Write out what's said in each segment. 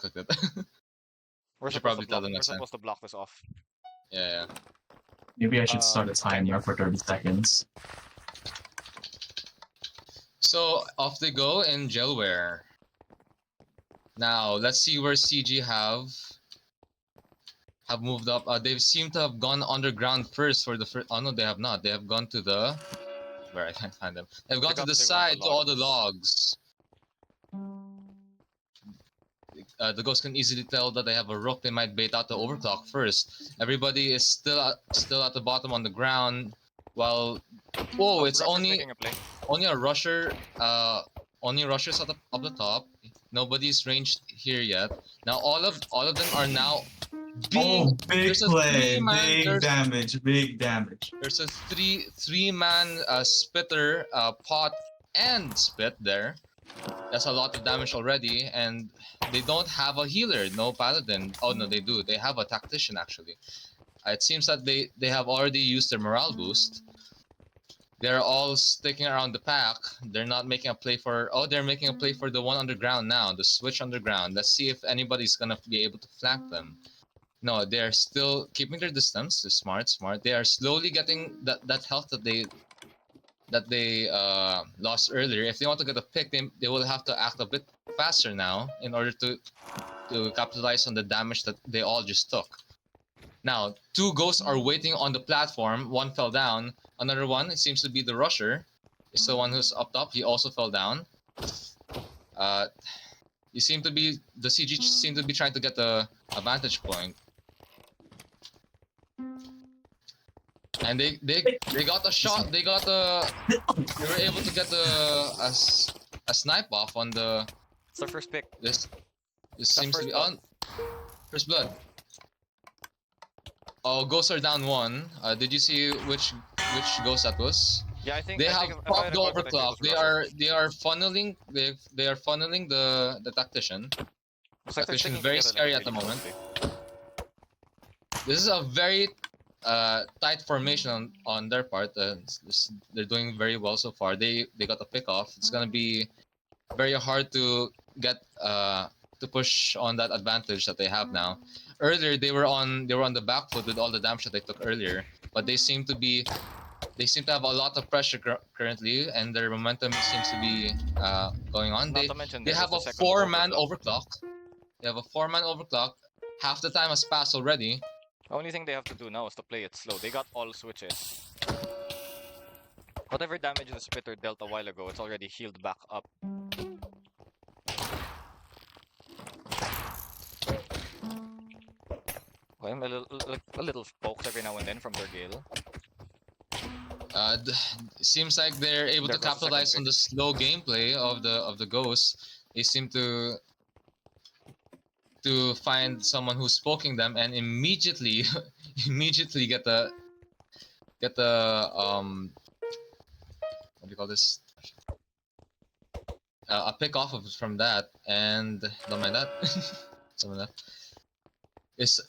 clicked it. We're should supposed probably to tell block. them We're next time. supposed to block this off. Yeah. Maybe I should start a Can timer you? for 30 seconds. So off they go in jailware. Now let's see where CG have moved up. They seem to have gone underground first for the first. Oh no, they have not. They have gone to the where I can't find them. They've gone to the side to all the logs. The ghost can easily tell that they have a rook. They might bait out the overclock first. Everybody is still at the bottom on the ground. While whoa, it's only a rusher. Only rushers up the top. Nobody's ranged here yet. Now all of them are now being. Big play, big damage, big damage. There's a three-man spitter, pot, and spit there. That's a lot of damage already, and they don't have a healer, no paladin. Oh no, they do. They have a tactician actually. It seems that they have already used their morale boost. They're all sticking around the pack. They're not making a play for. Oh, they're making a play for the one underground now. The switch underground. Let's see if anybody's gonna be able to flank them. No, they're still keeping their distance. They're smart. They are slowly getting that health that they lost earlier. If they want to get a pick, they will have to act a bit faster now in order to capitalize on the damage that they all just took. Now, two ghosts are waiting on the platform. One fell down. Another one, it seems to be the rusher. It's the one who's up top. He also fell down. The CG seem to be trying to get the vantage point. And they got a shot. They were able to get a snipe off on the. It's their first pick. This seems to be on first blood. Oh, ghosts are down one. Did you see which ghost that was? Yeah, I think they have popped the overclock. They are funneling. They are funneling the tactician. Tactician is very scary at the moment. This is a very tight formation on their part. They're doing very well so far. They got a pick off. It's gonna be very hard to get to push on that advantage that they have now. Earlier they were on the back foot with all the damage that they took earlier, but they seem to have a lot of pressure currently, and their momentum seems to be going on. They have a 4-man overclock. They have a 4-man overclock. Half the time has passed already. The only thing they have to do now is to play it slow. They got all switches. Whatever damage the spitter dealt a while ago, it's already healed back up. Well, a little pokes every now and then from their gale. Seems like they're able to capitalize on the slow gameplay of the ghosts. They seem to find someone who's poking them and immediately get the what do you call this? A pick off of from that, and don't mind that. Some of that. It's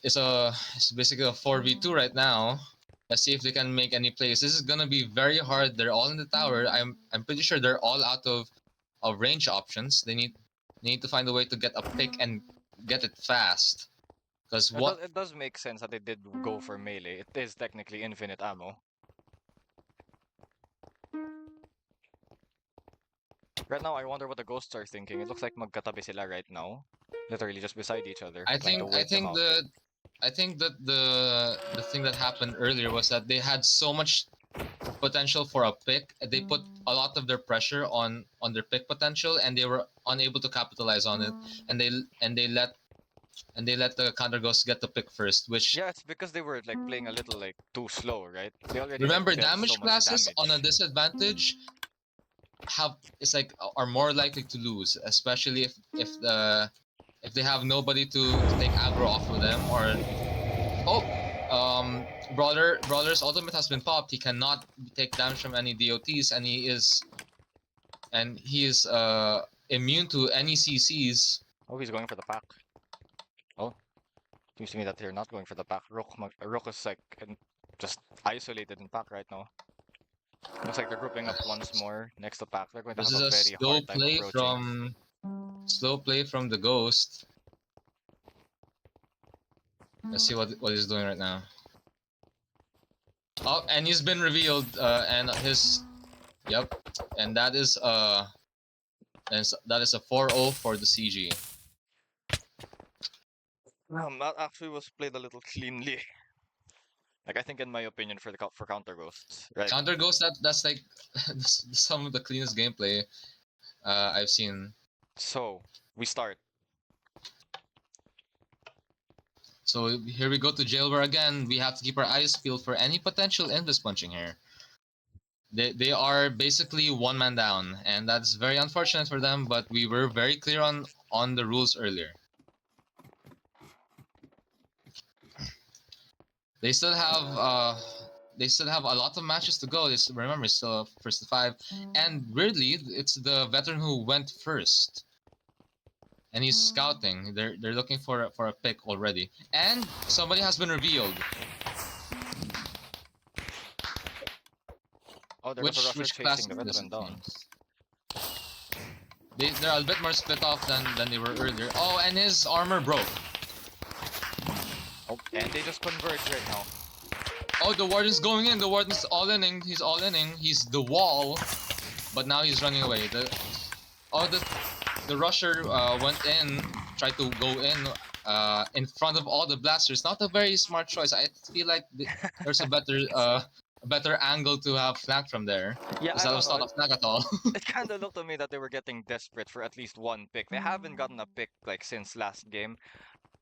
basically a 4v2 right now. Let's see if they can make any plays. This is gonna be very hard. They're all in the tower. I'm pretty sure they're all out of range options. They need to find a way to get a pick and get it fast. Because it does make sense that they did go for melee. It is technically infinite ammo. Right now, I wonder what the ghosts are thinking. It looks like magkatabi sila right now, literally just beside each other. I think that the thing that happened earlier was that they had so much potential for a pick. They put a lot of their pressure on their pick potential, and they were unable to capitalize on it. And they let the CounterGhosts get the pick first, which it's because they were like playing a little like too slow, right? They already remember damage classes on a disadvantage are more likely to lose, especially if they have nobody to take aggro off of them, or Brawler's ultimate has been popped. He cannot take damage from any DOTs, and he is immune to any CCs. Oh, he's going for the pack. Oh, seems to me that they're not going for the pack. Rook is like just isolated in pack right now. Looks like they're grouping up once more next to pack. They're going to have a very hard time approaching. Slow play from the ghost. Let's see what he's doing right now. Oh, and he's been revealed, and his, yep, and that is that is a 4-0 for the CG. That actually was played a little cleanly. Like I think, in my opinion, for counter ghosts, right? Counter Ghost, that's like some of the cleanest gameplay I've seen. So we start. So here we go to Jailware again. We have to keep our eyes peeled for any potential invis punching here. They are basically one man down, and that's very unfortunate for them. But we were very clear on the rules earlier. They still have a lot of matches to go. Remember, it's still first to 5, and weirdly, it's the veteran who went first, and he's scouting. They're looking for a pick already, and somebody has been revealed. Oh, there was a rusher Which class chasing the is this? veteran down. They're a bit more split off than they were earlier. Oh, and his armor broke. Oh, and they just converge right now. Oh, the warden's going in. The warden's all-inning. He's all-inning. He's the wall, but now he's running away. The rusher went in, tried to go in front of all the blasters. Not a very smart choice. I feel like there's a better angle to have flank from there. Yeah, Because I that don't was know. not a flank at all. It kind of looked to me that they were getting desperate for at least one pick. They haven't gotten a pick like since last game.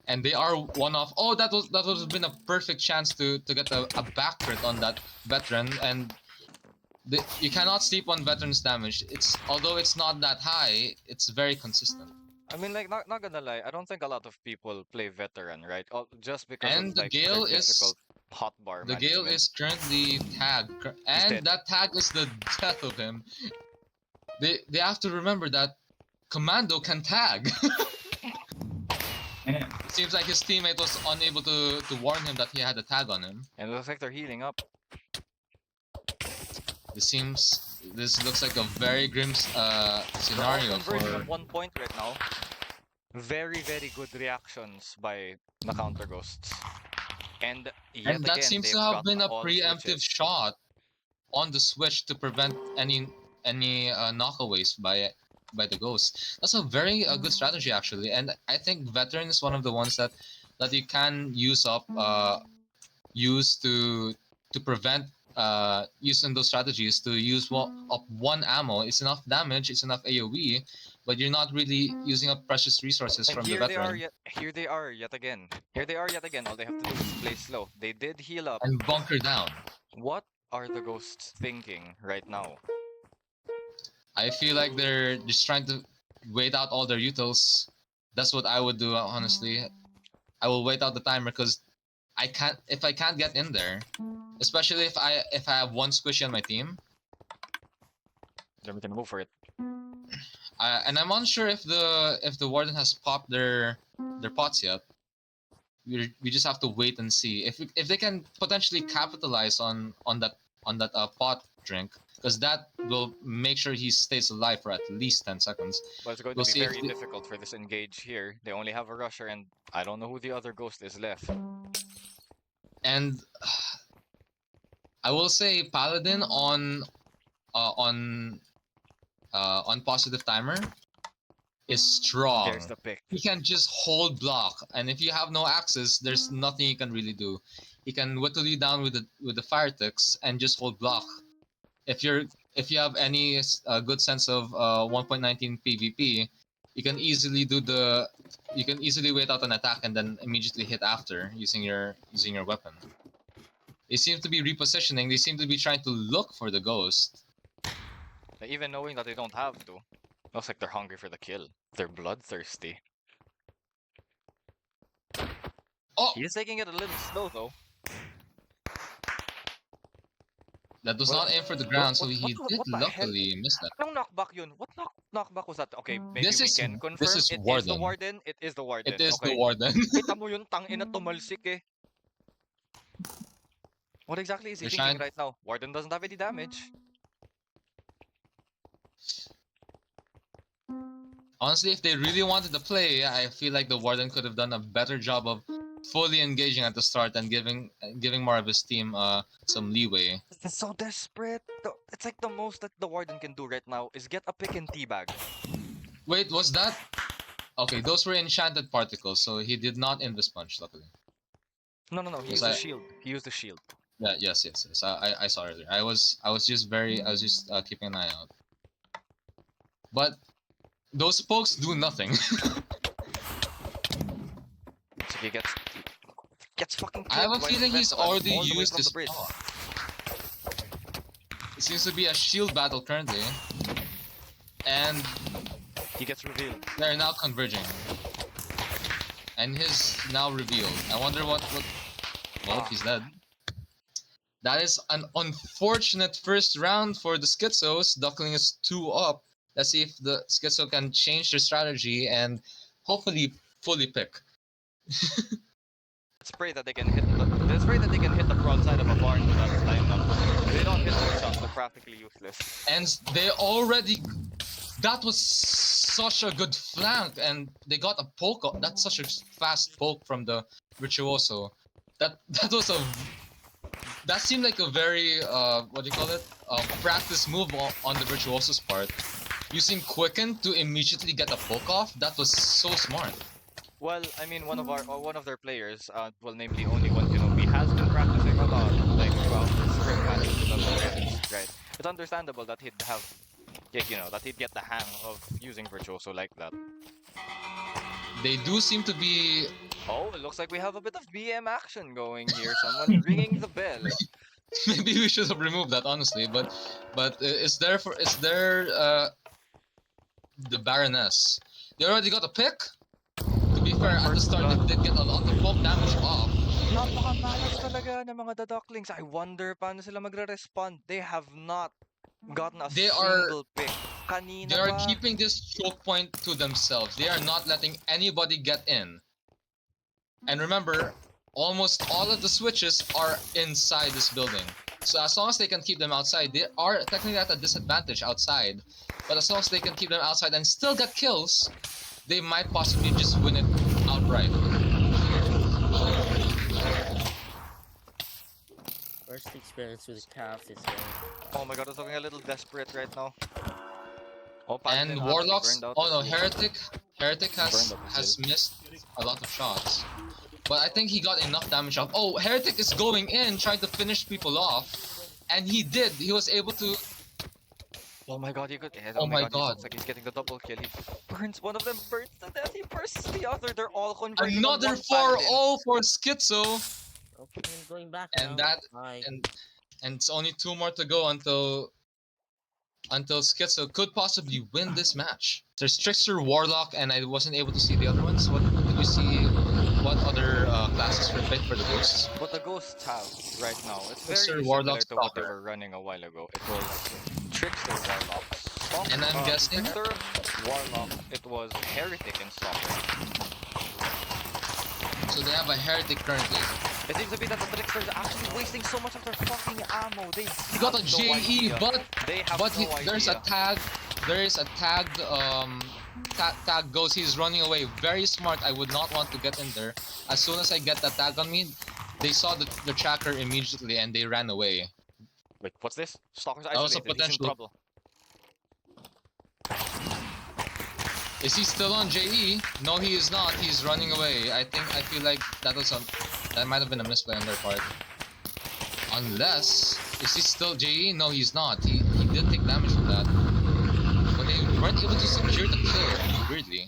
And they are one off. Oh, that was been a perfect chance to get a back crit on that veteran, and you cannot sleep on veterans damage. Although it's not that high, it's very consistent. I mean, like, not gonna lie, I don't think a lot of people play veteran, right? Just because of And like their difficult hotbar the Gale management. is currently tagged, He's dead. and that tag is the death of him. They have to remember that Commando can tag. Yeah. Seems like his teammate was unable to warn him that he had a tag on him. And it looks like they're healing up. This looks like a very grim scenario Converging for. at 1 point right now. Very, very good reactions by the counter ghosts. And yet And that again, seems they've to have got been a all preemptive switches. shot on the switch to prevent any knockaways by the ghost. That's a very good strategy actually, and I think veteran is one of the ones that you can use to prevent using those strategies to use up one ammo. It's enough damage, it's enough AoE, but you're not really using up precious resources And from the veteran here they are yet again. Here they are yet again. All they have to do is play slow. They did heal up. and bunker down. What are the ghosts thinking right now? I feel like they're just trying to wait out all their utils. That's what I would do, honestly. I will wait out the timer because if I can't get in there, especially if I have one squishy on my team, Then we can move for it. and I'm unsure if the warden has popped their pots yet. We just have to wait and see if they can potentially capitalize on that pot drink, because that will make sure he stays alive for at least 10 seconds. But it's going We'll to be see if very difficult for this engage here. They only have a rusher, and I don't know who the other ghost is left. and I will say Paladin uh, on on positive timer is strong. There's the pick. He can just hold block, and if you have no access, there's nothing you can really do. He can whittle you down with the fire ticks and just hold block. If you have any good sense of 1.19 PvP, you can easily wait out an attack and then immediately hit after using your weapon. They seem to be repositioning. They seem to be trying to look for the ghost. Even knowing that they don't have to. Looks like they're hungry for the kill. They're bloodthirsty. Oh, He's taking it a little slow though. that was Well, not aim for the ground, so he did what the hell? luckily miss that. Anong knockback yun? What knockback was that? Okay, maybe This we is can this confirm. is It is the Warden. warden. It is the warden. It is the Okay. Warden. Kita mo yun, tangina tumalsik eh. What exactly is he They're thinking trying- right now? Warden doesn't have any damage. Honestly, if they really wanted to play, I feel like the Warden could have done a better job of fully engaging at the start and giving more of his team some leeway. It's so desperate. It's like the most that the Warden can do right now is get a pick and teabag. Wait, was that? Okay, those were enchanted particles, so he did not invis punch, luckily. No, no, no. He Yes, used the shield. He used the shield. Yeah, yes. I saw earlier. I was just keeping an eye out. But those pokes do nothing. So he gets fucking I have a clipped by feeling he's Festival already all the way used from his the bridge. power. It seems to be a shield battle currently. And He gets revealed. they're now converging. And his now revealed. I wonder what well, he's dead. That is an unfortunate first round for the Schizos. Duckling is 2 up. Let's see if the Schizo can change their strategy and hopefully fully pick. Let's pray that they can hit the broadside of a barn with that lineup. If they don't hit those shots, they're practically useless. And they already... That was such a good flank, and they got a poke. That's such a fast poke from the Virtuoso. That was a... That seemed like a very, what do you call it? Practice move on the Virtuoso's part. Using Quicken to immediately get a poke off, that was so smart. Well, I mean, one of their players, well, namely only one Kenobi, has been practicing a lot, like throughout the spring matches with other players, right? It's understandable that he'd have, that he'd get the hang of using Virtuoso like that. They do seem to be... Oh, it looks like we have a bit of BM action going here. Someone ringing the bell. Maybe we should have removed that, honestly, but it's there the Baroness. They already got a pick. To be fair, at the start they did get a lot of poke damage off. Napakamalas talaga ng mga Ducklings. I wonder paano sila magre-respond. They have not gotten a single pick. Kanina They are pa. keeping this choke point to themselves. They are not letting anybody get in. And remember, almost all of the switches are inside this building. So as long as they can keep them outside, they are technically at a disadvantage outside. But as long as they can keep them outside and still get kills, they might possibly just win it outright. First experience with calf is Oh my god, it's looking a little desperate right now. Oh, And Paladin Warlocks, burned out oh no, his shield. Heretic has missed a lot of shots. But I think he got enough damage off. Oh, Heretic is going in, trying to finish people off. And he did, he was able to... Oh my god, Oh my He god. looks like he's getting the double kill. He burns one of them, burns to death, he bursts the other. They're all converging on Another one Paladin. 4-0 for Schizo. okay. I'm going back And now. that Bye. and it's only 2 more to go until Schizo could possibly win this match. There's Trickster, Warlock, and I wasn't able to see the other ones. What did you see? What other classes were picked for the ghosts? What the ghosts have right now, it's very Trickster, similar Warlock, to what they Stalker. were running a while ago. It was Trickster, Warlock, Stalker, And I'm guessing- Trickster, Warlock, it was Heretic and Stalker. So they have a Heretic currently. It seems to be that the Tricksters are actually wasting so much of their fucking ammo. They He got a have no JE, idea. but They have but no there's a idea. tag. There is a tagged tag goes. He's running away. Very smart. I would not want to get in there. As soon as I get that tag on me, they saw the tracker immediately and they ran away. Wait, what's this? Stalker's That was a isolated. He's in potential- trouble. Is he still on JE? No, he is not. He's running away. I feel like that might have been a misplay on their part. Unless, is he still JE? No, he's not. He did take damage from that. But they weren't able to secure the kill, weirdly.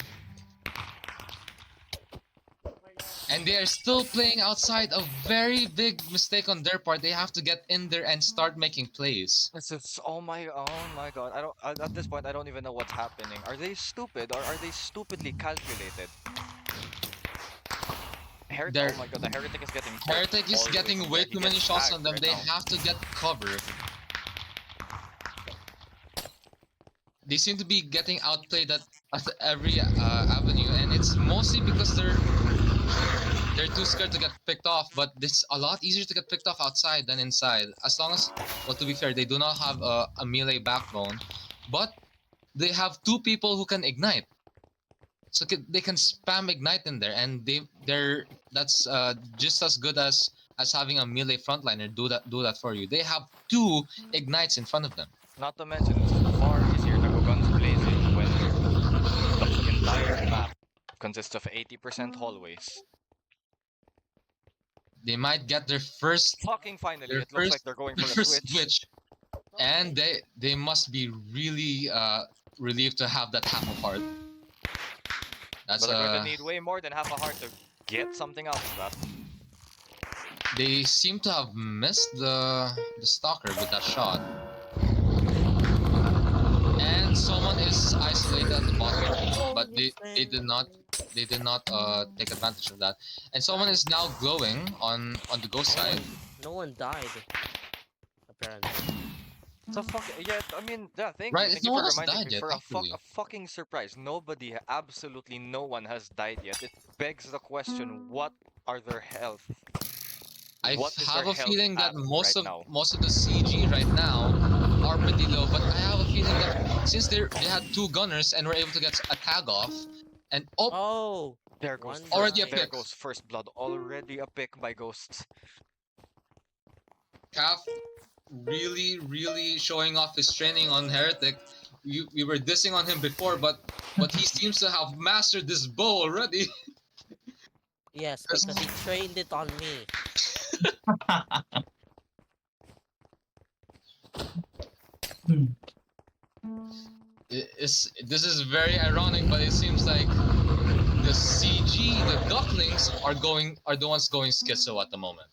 And they are still playing outside. A very big mistake on their part. They have to get in there and start making plays. Oh my god. At this point I don't even know what's happening. Are they stupid or are they stupidly calculated? They're- Oh my god, the Heretic is getting Heretic is getting way too many shots on them. They have. have to get cover. They seem to be getting outplayed at every avenue, and it's mostly because they're too scared to get picked off. But it's a lot easier to get picked off outside than inside. As long as, well, to be fair, they do not have a melee backbone, but they have 2 people who can ignite. So they can spam ignite in there, and their that's just as good as having a melee frontliner do that for you. They have 2 ignites in front of them. Not to mention, it's far easier to go guns blazing when the entire map consists of 80% hallways. They might get their first Fucking finally, their it looks like first they're going their for a first switch. switch, and they must be really relieved to have that half a heart. That's But they're going to need way more than half a heart to get something out of that. they seem to have missed the stalker with that shot. And someone is isolated at the bottom, but they did not take advantage of that. And someone is now glowing on the ghost side. No one died. Apparently. So fuck yeah, I mean, yeah, thank Right, you. Thank no you one for has reminding died me. yet, For actually. a fucking surprise. Nobody, absolutely no one has died yet. It begs the question, what are their health? What is their Have a health feeling that at right now? most of the CG right now are pretty low, but I have a feeling that since they had 2 gunners and were able to get a tag off, and Oh! There goes One Already a died. there pick. goes first blood. Already a pick by ghosts. Calf really showing off his training on Heretic. We were dissing on him before, but he seems to have mastered this bow already. Yes, because he trained it on me. This is very ironic, but it seems like the CG, the Ducklings are the ones going schizo at the moment.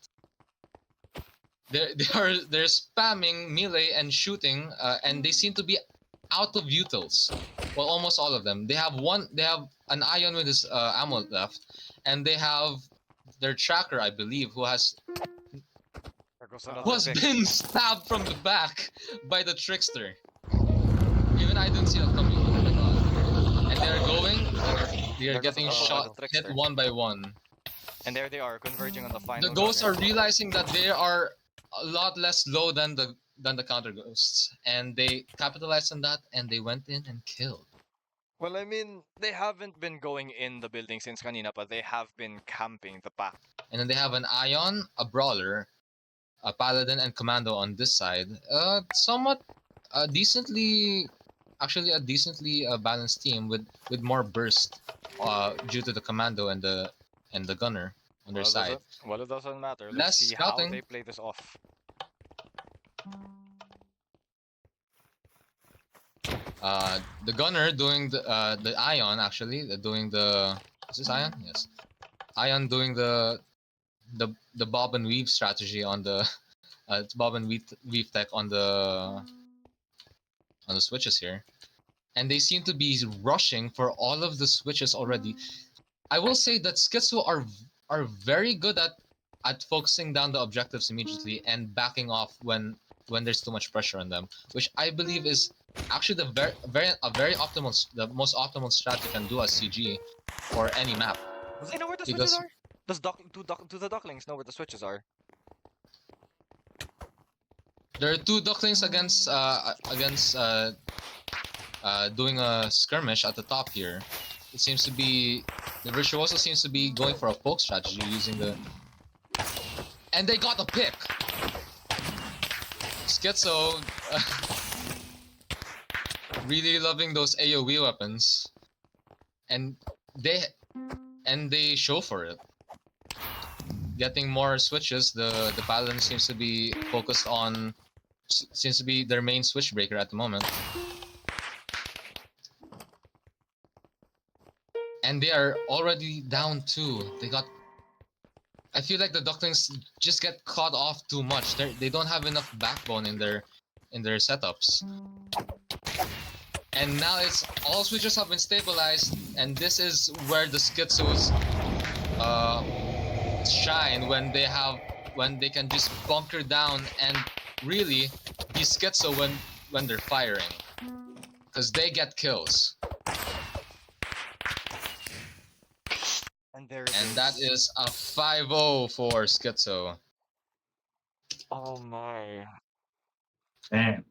They're spamming melee and shooting, and they seem to be out of utils. Well, almost all of them. They have an Ion with his ammo left, and they have their tracker, I believe, who has There goes another pick. been stabbed from the back by the trickster. Even I didn't see that coming. Oh my god! And they're going. They're There goes getting another shot, hit trickster. one by one. And there they are, converging on the The final ghosts are gunner. realizing that they are a lot less low than the counter ghosts, and they capitalized on that, and they went in and killed. Well, I mean, they haven't been going in the building since kanina, but they have been camping the back. And then they have an Ion, a Brawler, a Paladin, and Commando on this side. Somewhat decently, actually a decently balanced team with more burst, due to the Commando and the Gunner on their side. Well, it doesn't matter. Let's Less see how scouting. they play this off. The Gunner doing the Ion, actually, doing the, is this Ion? Yes. Ion doing the bob and weave strategy on the it's bob and weave tech on the switches here, and they seem to be rushing for all of the switches already. I will say that Schizo are very good at focusing down the objectives immediately and backing off when there's too much pressure on them, which I believe is actually the very optimal, the most optimal strat you can do as CG for any map. Does they know where the Because- switches are? Do the ducklings know where the switches are? There are 2 Ducklings against doing a skirmish at the top here. It seems to be the Virtuoso seems to be going for a poke strategy using the, and they got a pick. Schizo really loving those AoE weapons, and they show for it. Getting more switches, the Paladin seems to be focused on, seems to be their main switch breaker at the moment. And they are already down 2. They got, I feel like the Ducklings just get caught off too much. They don't have enough backbone in their setups. And now it's all switches have been stabilized, and this is where the Schizos shine when they can just bunker down and really be Schizo when they're firing, because they get kills. And there it And is. that is a 5-0 for Schizo. Oh my. Damn.